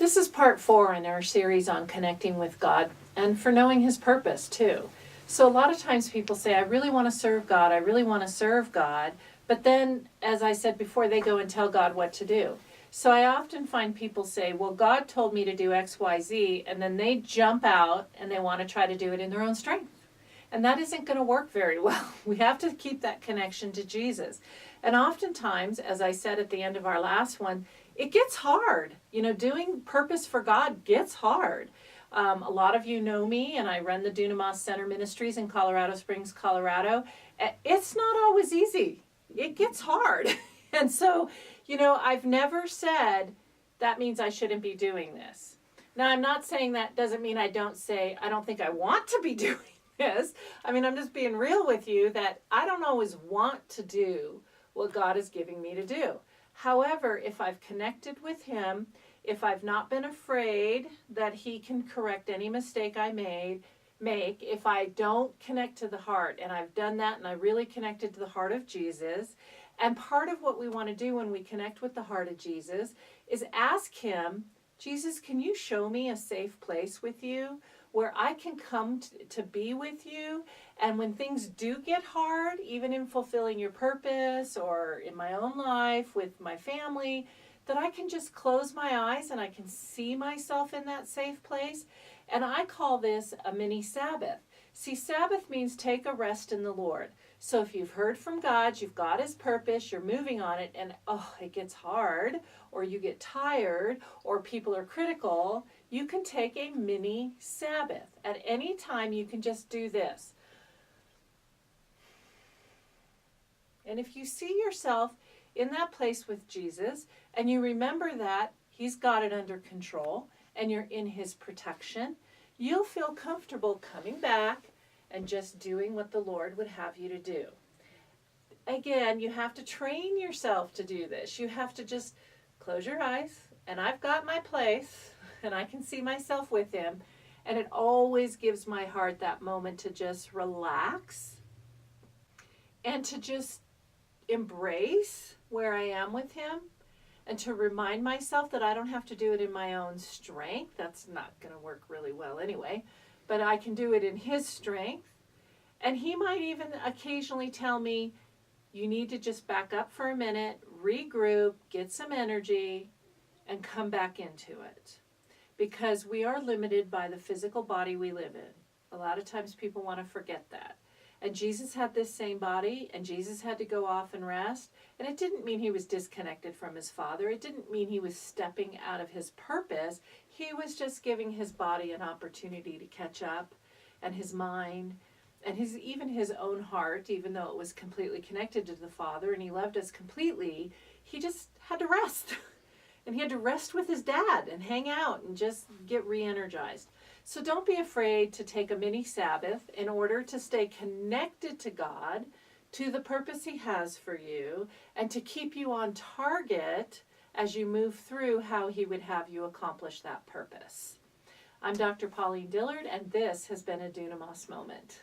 This is part 4 in our series on connecting with God and for knowing His purpose too. So a lot of times people say, I really want to serve God, I really want to serve God, but then, as I said before, they go and tell God what to do. So I often find people say, well, God told me to do X, Y, Z, and then they jump out and they want to try to do it in their own strength. And that isn't going to work very well. We have to keep that connection to Jesus. And oftentimes, as I said at the end of our last one, it gets hard. You know, doing purpose for God gets hard. A lot of you know me, and I run the Dunamas Center Ministries in Colorado Springs, Colorado. It's not always easy. It gets hard. And so, you know, I've never said that means I shouldn't be doing this. Now, I'm not saying that doesn't mean I don't think I want to be doing this. I mean, I'm just being real with you that I don't always want to do what God is giving me to do. However, if I've connected with Him, if I've not been afraid that He can correct any mistake I make, if I don't connect to the heart, and I've done that and I really connected to the heart of Jesus, and part of what we want to do when we connect with the heart of Jesus is ask Him, Jesus, can you show me a safe place with you where I can come to be with you? And when things do get hard, even in fulfilling your purpose or in my own life with my family, that I can just close my eyes and I can see myself in that safe place. And I call this a mini Sabbath. See, Sabbath means take a rest in the Lord. So if you've heard from God, you've got His purpose, you're moving on it, and it gets hard, or you get tired, or people are critical, you can take a mini Sabbath. At any time, you can just do this. And if you see yourself in that place with Jesus, and you remember that He's got it under control, and you're in His protection, you'll feel comfortable coming back and just doing what the Lord would have you to do. Again, you have to train yourself to do this. You have to just close your eyes, and I've got my place, and I can see myself with Him, and it always gives my heart that moment to just relax and to just embrace where I am with Him, and to remind myself that I don't have to do it in my own strength. That's not going to work really well anyway, but I can do it in His strength. And He might even occasionally tell me, you need to just back up for a minute, regroup, get some energy, and come back into it. Because we are limited by the physical body we live in. A lot of times people want to forget that. And Jesus had this same body, and Jesus had to go off and rest. And it didn't mean He was disconnected from His Father. It didn't mean He was stepping out of His purpose. He was just giving His body an opportunity to catch up, and His mind, and even His own heart, even though it was completely connected to the Father, and He loved us completely. He just had to rest. And He had to rest with His dad and hang out and just get re-energized. So don't be afraid to take a mini Sabbath in order to stay connected to God, to the purpose He has for you, and to keep you on target as you move through how He would have you accomplish that purpose. I'm Dr. Pauline Dillard, and this has been a Dunamas Moment.